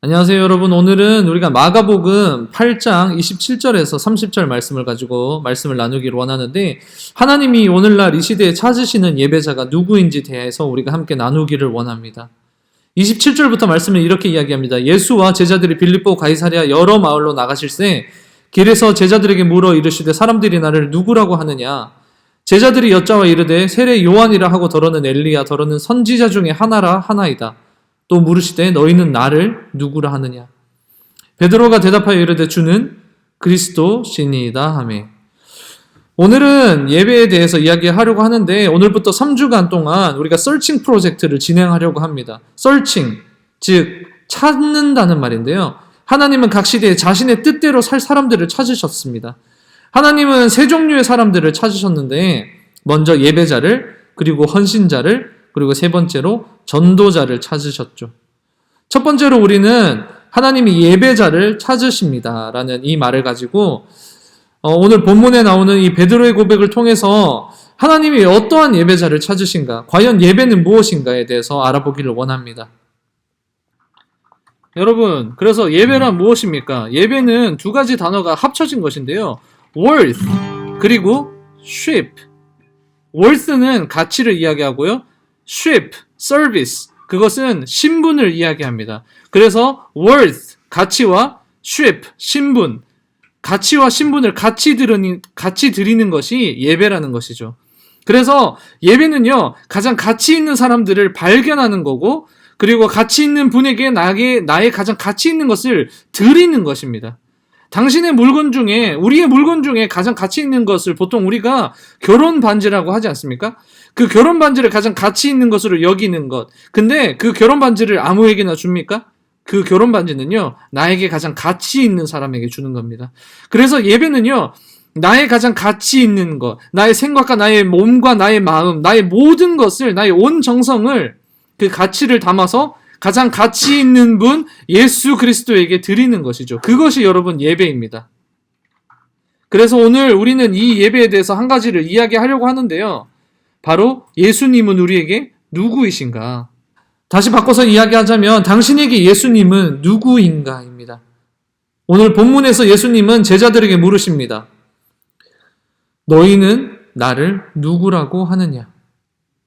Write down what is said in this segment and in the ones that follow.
안녕하세요, 여러분. 오늘은 우리가 마가복음 8장 27절에서 30절 말씀을 가지고 말씀을 나누기를 원하는데, 하나님이 오늘날 이 시대에 찾으시는 예배자가 누구인지 대해서 우리가 함께 나누기를 원합니다. 27절부터 말씀을 이렇게 이야기합니다. 예수와 제자들이 빌립보 가이사랴 여러 마을로 나가실새 길에서 제자들에게 물어 이르시되 사람들이 나를 누구라고 하느냐? 제자들이 여짜와 이르되 세례 요한이라 하고 더러는 엘리야 더러는 선지자 중에 하나라 하나이다. 또 물으시되 너희는 나를 누구라 하느냐? 베드로가 대답하여 이르되 주는 그리스도시니이다 하매. 오늘은 예배에 대해서 이야기하려고 하는데, 오늘부터 3주간 동안 우리가 서칭 프로젝트를 진행하려고 합니다. 서칭, 즉 찾는다는 말인데요. 하나님은 각 시대에 자신의 뜻대로 살 사람들을 찾으셨습니다. 하나님은 세 종류의 사람들을 찾으셨는데, 먼저 예배자를, 그리고 헌신자를, 그리고 세 번째로 전도자를 찾으셨죠. 첫 번째로 우리는 하나님이 예배자를 찾으십니다 라는 이 말을 가지고 오늘 본문에 나오는 이 베드로의 고백을 통해서 하나님이 어떠한 예배자를 찾으신가, 과연 예배는 무엇인가에 대해서 알아보기를 원합니다. 여러분, 그래서 예배란 무엇입니까? 예배는 두 가지 단어가 합쳐진 것인데요. worth 그리고 ship. worth는 가치를 이야기하고요. ship, service, 그것은 신분을 이야기합니다. 그래서 worth, 가치와 ship, 신분, 가치와 신분을 같이 드리는 것이 예배라는 것이죠. 그래서 예배는요, 가장 가치 있는 사람들을 발견하는 거고, 그리고 가치 있는 분에게 나의 가장 가치 있는 것을 드리는 것입니다. 당신의 물건 중에, 우리의 물건 중에 가장 가치 있는 것을 보통 우리가 결혼 반지라고 하지 않습니까? 그 결혼 반지를 가장 가치 있는 것으로 여기는 것. 근데 그 결혼 반지를 아무에게나 줍니까? 그 결혼 반지는요, 나에게 가장 가치 있는 사람에게 주는 겁니다. 그래서 예배는요, 나의 가장 가치 있는 것, 나의 생각과 나의 몸과 나의 마음, 나의 모든 것을, 나의 온 정성을, 그 가치를 담아서 가장 가치 있는 분 예수 그리스도에게 드리는 것이죠. 그것이 여러분 예배입니다. 그래서 오늘 우리는 이 예배에 대해서 한 가지를 이야기하려고 하는데요. 바로 예수님은 우리에게 누구이신가? 다시 바꿔서 이야기하자면 당신에게 예수님은 누구인가입니다. 오늘 본문에서 예수님은 제자들에게 물으십니다. 너희는 나를 누구라고 하느냐?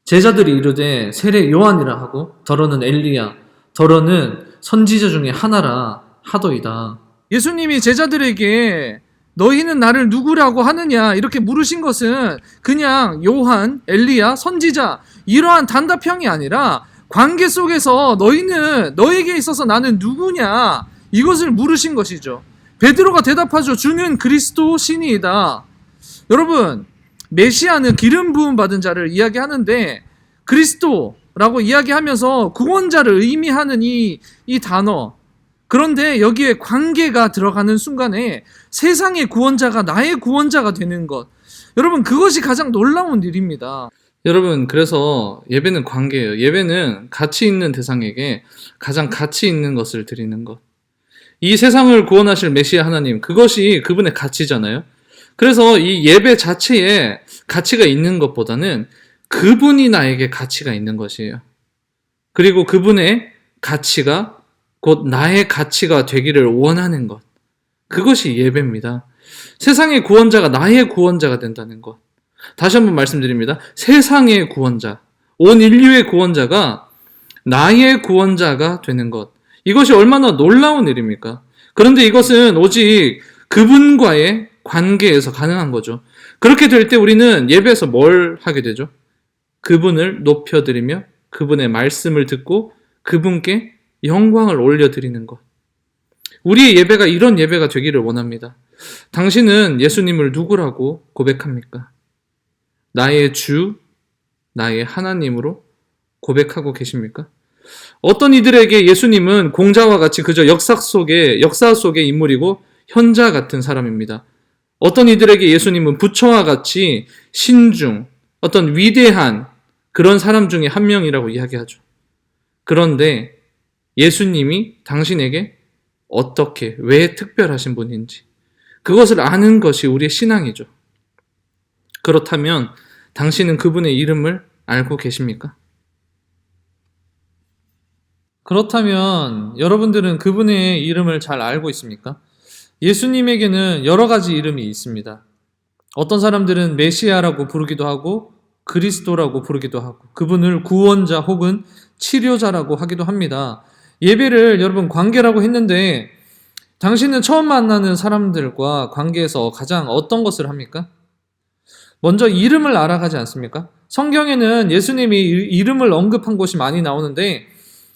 제자들이 이르되 세례 요한이라 하고 더러는 엘리야 더러는 선지자 중에 하나라 하더이다. 예수님이 제자들에게 너희는 나를 누구라고 하느냐 이렇게 물으신 것은 그냥 요한, 엘리야, 선지자 이러한 단답형이 아니라 관계 속에서 너에게 있어서 나는 누구냐 이것을 물으신 것이죠. 베드로가 대답하죠. 주는 그리스도시니이다. 여러분, 메시아는 기름 부음 받은 자를 이야기하는데 그리스도라고 이야기하면서 구원자를 의미하는 이 단어, 그런데 여기에 관계가 들어가는 순간에 세상의 구원자가 나의 구원자가 되는 것, 여러분 그것이 가장 놀라운 일입니다. 여러분, 그래서 예배는 관계예요. 예배는 가치 있는 대상에게 가장 가치 있는 것을 드리는 것. 이 세상을 구원하실 메시아 하나님, 그것이 그분의 가치잖아요. 그래서 이 예배 자체에 가치가 있는 것보다는 그분이 나에게 가치가 있는 것이에요. 그리고 그분의 가치가 곧 나의 가치가 되기를 원하는 것. 그것이 예배입니다. 세상의 구원자가 나의 구원자가 된다는 것. 다시 한번 말씀드립니다. 세상의 구원자, 온 인류의 구원자가 나의 구원자가 되는 것. 이것이 얼마나 놀라운 일입니까? 그런데 이것은 오직 그분과의 관계에서 가능한 거죠. 그렇게 될 때 우리는 예배에서 뭘 하게 되죠? 그분을 높여드리며 그분의 말씀을 듣고 그분께 영광을 올려드리는 것. 우리의 예배가 이런 예배가 되기를 원합니다. 당신은 예수님을 누구라고 고백합니까? 나의 주, 나의 하나님으로 고백하고 계십니까? 어떤 이들에게 예수님은 공자와 같이 그저 역사 속의 인물이고 현자 같은 사람입니다. 어떤 이들에게 예수님은 부처와 같이 신중, 어떤 위대한 그런 사람 중에 한 명이라고 이야기하죠. 그런데 예수님이 당신에게 어떻게, 왜 특별하신 분인지 그것을 아는 것이 우리의 신앙이죠. 그렇다면 당신은 그분의 이름을 알고 계십니까? 그렇다면 여러분들은 그분의 이름을 잘 알고 있습니까? 예수님에게는 여러 가지 이름이 있습니다. 어떤 사람들은 메시아라고 부르기도 하고 그리스도라고 부르기도 하고 그분을 구원자 혹은 치료자라고 하기도 합니다. 예배를 여러분 관계라고 했는데 당신은 처음 만나는 사람들과 관계에서 가장 어떤 것을 합니까? 먼저 이름을 알아가지 않습니까? 성경에는 예수님이 이름을 언급한 곳이 많이 나오는데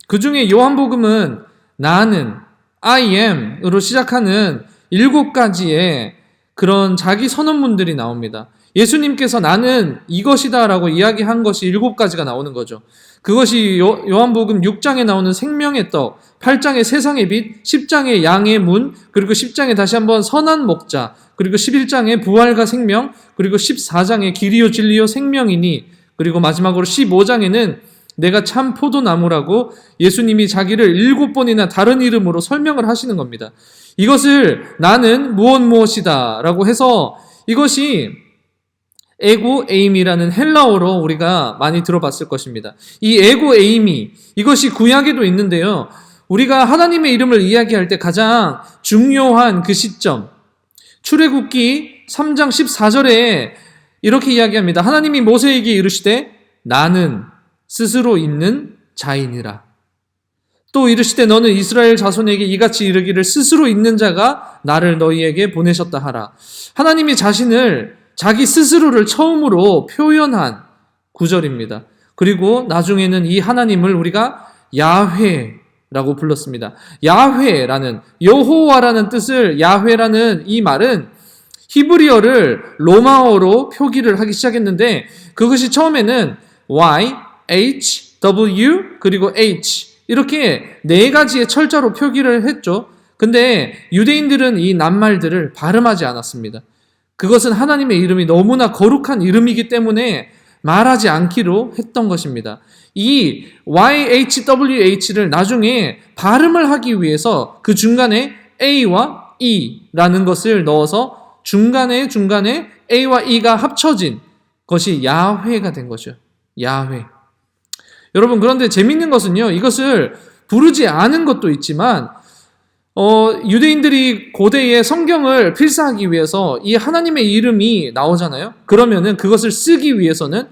그 중에 요한복음은 나는 I am으로 시작하는 7가지의 그런 자기 선언문들이 나옵니다. 예수님께서 나는 이것이다 라고 이야기한 것이 7가지가 나오는 거죠. 그것이 요한복음 6장에 나오는 생명의 떡, 8장의 세상의 빛, 10장의 양의 문, 그리고 10장에 다시 한번 선한 목자, 그리고 11장의 부활과 생명, 그리고 14장의 길이요 진리요 생명이니, 그리고 마지막으로 15장에는 내가 참 포도나무라고 예수님이 자기를 7번이나 다른 이름으로 설명을 하시는 겁니다. 이것을 나는 무엇이다 라고 해서 이것이 에고 에이미라는 헬라어로 우리가 많이 들어봤을 것입니다. 이 에고 에이미, 이것이 구약에도 있는데요. 우리가 하나님의 이름을 이야기할 때 가장 중요한 그 시점, 출애굽기 3장 14절에 이렇게 이야기합니다. 하나님이 모세에게 이르시되 나는 스스로 있는 자이니라. 또 이르시되 너는 이스라엘 자손에게 이같이 이르기를 스스로 있는 자가 나를 너희에게 보내셨다 하라. 하나님이 자신을 자기 스스로를 처음으로 표현한 구절입니다. 그리고 나중에는 이 하나님을 우리가 야훼라고 불렀습니다. 야훼라는 여호와라는 뜻을 야훼라는 이 말은 히브리어를 로마어로 표기를 하기 시작했는데 그것이 처음에는 Y, H, W 그리고 H 이렇게 4가지의 철자로 표기를 했죠. 근데 유대인들은 이 낱말들을 발음하지 않았습니다. 그것은 하나님의 이름이 너무나 거룩한 이름이기 때문에 말하지 않기로 했던 것입니다. 이 YHWH를 나중에 발음을 하기 위해서 그 중간에 A와 E라는 것을 넣어서 중간에 A와 E가 합쳐진 것이 야훼가 된 거죠. 야훼. 여러분 그런데 재밌는 것은요. 이것을 부르지 않은 것도 있지만 유대인들이 고대에 성경을 필사하기 위해서 이 하나님의 이름이 나오잖아요. 그러면은 그것을 쓰기 위해서는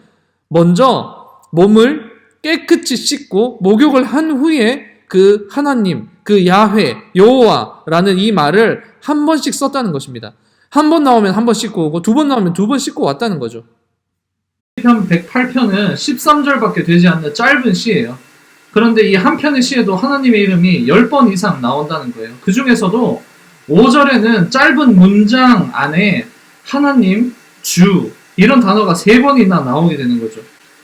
먼저 몸을 깨끗이 씻고 목욕을 한 후에 그 하나님, 그 야훼, 여호와라는 이 말을 한 번씩 썼다는 것입니다. 한 번 나오면 한 번 씻고 오고 2번 나오면 2번 씻고 왔다는 거죠. 시편 108편은 13절밖에 되지 않는 짧은 시예요. 그런데 이 한 편의 시에도 하나님의 이름이 10번 이상 나온다는 거예요. 그 중에서도 5절에는 짧은 문장 안에 하나님, 주 이런 단어가 3번이나 나오게 되는 거죠.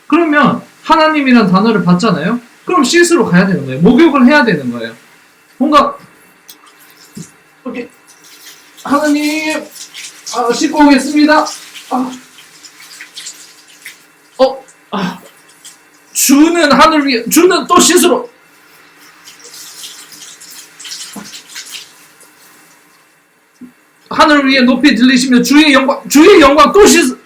그러면 하나님이라는 단어를 봤잖아요. 그럼 씻으러 가야 되는 거예요. 목욕을 해야 되는 거예요. 뭔가 이렇게 하나님 씻고 오겠습니다. 주는 하늘 위에, 주는 또 씻으러. 하늘 위에 높이 들리시며 주의 영광 또 씻으.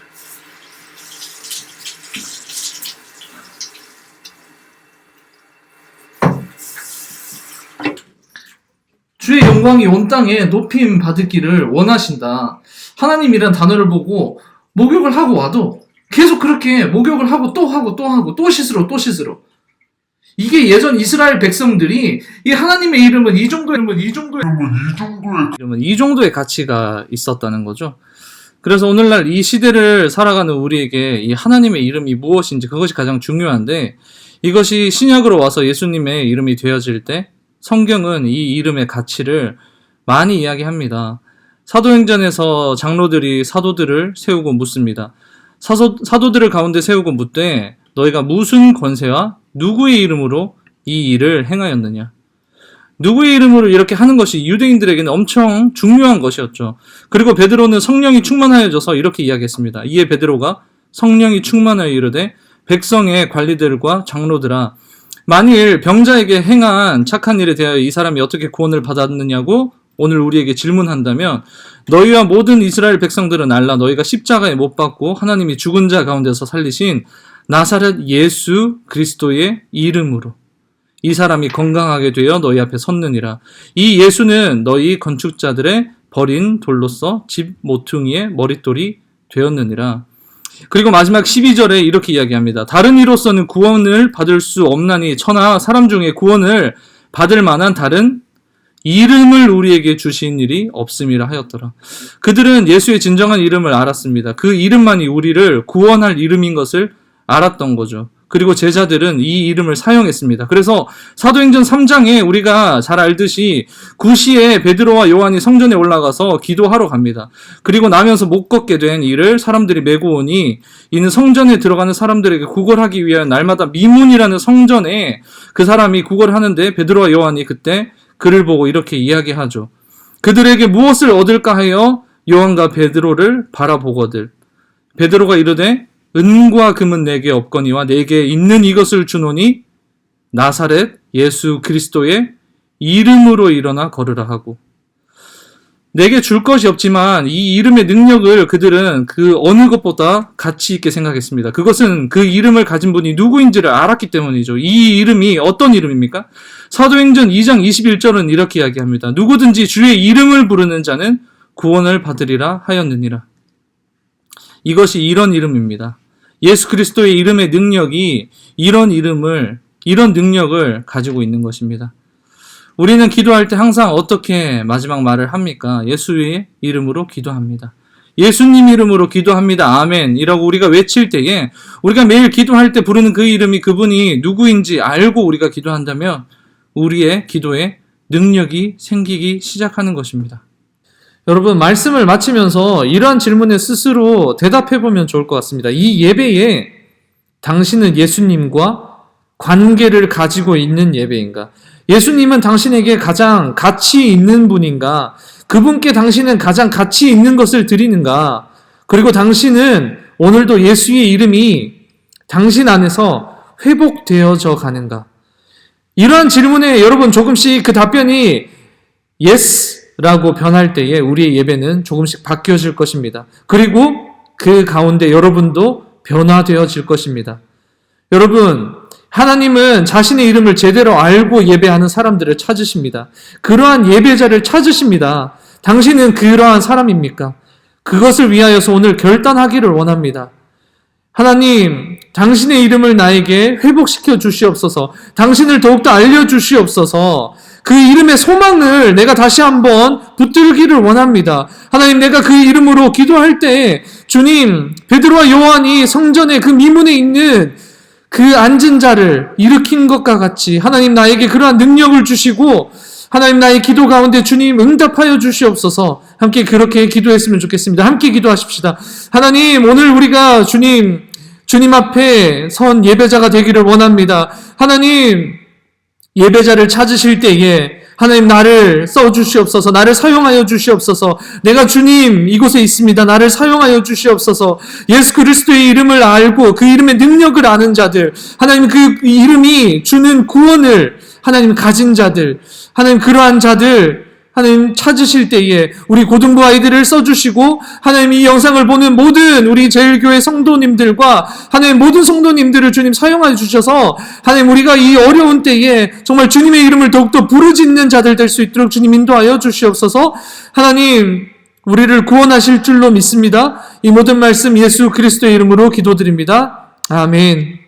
주의 영광이 온 땅에 높임 받기를 원하신다. 하나님이란 단어를 보고 목욕을 하고 와도 계속 그렇게 목욕을 하고 또 씻으러. 이게 예전 이스라엘 백성들이 이 하나님의 이름은 이 정도의 가치가 있었다는 거죠. 그래서 오늘날 이 시대를 살아가는 우리에게 이 하나님의 이름이 무엇인지 그것이 가장 중요한데 이것이 신약으로 와서 예수님의 이름이 되어질 때 성경은 이 이름의 가치를 많이 이야기합니다. 사도행전에서 장로들이 사도들을 세우고 묻습니다. 사도들을 가운데 세우고 묻되 너희가 무슨 권세와 누구의 이름으로 이 일을 행하였느냐. 누구의 이름으로 이렇게 하는 것이 유대인들에게는 엄청 중요한 것이었죠. 그리고 베드로는 성령이 충만하여져서 이렇게 이야기했습니다. 이에 베드로가 성령이 충만하여 이르되 백성의 관리들과 장로들아 만일 병자에게 행한 착한 일에 대하여 이 사람이 어떻게 구원을 받았느냐고 오늘 우리에게 질문한다면 너희와 모든 이스라엘 백성들은 알라. 너희가 십자가에 못 박고 하나님이 죽은 자 가운데서 살리신 나사렛 예수 그리스도의 이름으로 이 사람이 건강하게 되어 너희 앞에 섰느니라. 이 예수는 너희 건축자들의 버린 돌로서 집 모퉁이의 머릿돌이 되었느니라. 그리고 마지막 12절에 이렇게 이야기합니다. 다른 이로서는 구원을 받을 수 없나니 천하 사람 중에 구원을 받을 만한 다른 이름을 우리에게 주신 일이 없음이라 하였더라. 그들은 예수의 진정한 이름을 알았습니다. 그 이름만이 우리를 구원할 이름인 것을 알았던 거죠. 그리고 제자들은 이 이름을 사용했습니다. 그래서 사도행전 3장에 우리가 잘 알듯이 9시에 베드로와 요한이 성전에 올라가서 기도하러 갑니다. 그리고 나면서 못 걷게 된 이를 사람들이 메고 오니 이는 성전에 들어가는 사람들에게 구걸하기 위한 날마다 미문이라는 성전에 그 사람이 구걸하는데 베드로와 요한이 그때 그를 보고 이렇게 이야기하죠. 그들에게 무엇을 얻을까 하여 요한과 베드로를 바라보거들. 베드로가 이르되 은과 금은 내게 없거니와 내게 있는 이것을 주노니 나사렛 예수 그리스도의 이름으로 일어나 걸으라 하고, 내게 줄 것이 없지만 이 이름의 능력을 그들은 그 어느 것보다 가치 있게 생각했습니다. 그것은 그 이름을 가진 분이 누구인지를 알았기 때문이죠. 이 이름이 어떤 이름입니까? 사도행전 2장 21절은 이렇게 이야기합니다. 누구든지 주의 이름을 부르는 자는 구원을 받으리라 하였느니라. 이것이 이런 이름입니다. 예수 그리스도의 이름의 능력이 이런 능력을 가지고 있는 것입니다. 우리는 기도할 때 항상 어떻게 마지막 말을 합니까? 예수의 이름으로 기도합니다. 예수님 이름으로 기도합니다. 아멘. 이라고 우리가 외칠 때에 우리가 매일 기도할 때 부르는 그 이름이 그분이 누구인지 알고 우리가 기도한다면 우리의 기도에 능력이 생기기 시작하는 것입니다. 여러분, 말씀을 마치면서 이러한 질문에 스스로 대답해보면 좋을 것 같습니다. 이 예배에 당신은 예수님과 관계를 가지고 있는 예배인가? 예수님은 당신에게 가장 가치 있는 분인가? 그분께 당신은 가장 가치 있는 것을 드리는가? 그리고 당신은 오늘도 예수의 이름이 당신 안에서 회복되어져 가는가? 이러한 질문에 여러분 조금씩 그 답변이 yes 라고 변할 때에 우리의 예배는 조금씩 바뀌어질 것입니다. 그리고 그 가운데 여러분도 변화되어질 것입니다. 여러분, 하나님은 자신의 이름을 제대로 알고 예배하는 사람들을 찾으십니다. 그러한 예배자를 찾으십니다. 당신은 그러한 사람입니까? 그것을 위하여서 오늘 결단하기를 원합니다. 하나님, 당신의 이름을 나에게 회복시켜 주시옵소서. 당신을 더욱더 알려주시옵소서. 그 이름의 소망을 내가 다시 한번 붙들기를 원합니다. 하나님, 내가 그 이름으로 기도할 때 주님, 베드로와 요한이 성전의 그 미문에 있는 그 앉은 자를 일으킨 것과 같이 하나님 나에게 그러한 능력을 주시고 하나님 나의 기도 가운데 주님 응답하여 주시옵소서. 함께 그렇게 기도했으면 좋겠습니다. 함께 기도하십시다. 하나님, 오늘 우리가 주님 앞에 선 예배자가 되기를 원합니다. 하나님, 예배자를 찾으실 때에 하나님 나를 써주시옵소서. 나를 사용하여 주시옵소서. 내가 주님 이곳에 있습니다. 나를 사용하여 주시옵소서. 예수 그리스도의 이름을 알고 그 이름의 능력을 아는 자들, 하나님 그 이름이 주는 구원을 하나님 가진 자들, 하나님 그러한 자들 하나님 찾으실 때에 우리 고등부 아이들을 써주시고 하나님 이 영상을 보는 모든 우리 제일교회 성도님들과 하나님 모든 성도님들을 주님 사용하여 주셔서 하나님 우리가 이 어려운 때에 정말 주님의 이름을 더욱더 부르짖는 자들 될 수 있도록 주님 인도하여 주시옵소서. 하나님 우리를 구원하실 줄로 믿습니다. 이 모든 말씀 예수 그리스도의 이름으로 기도드립니다. 아멘.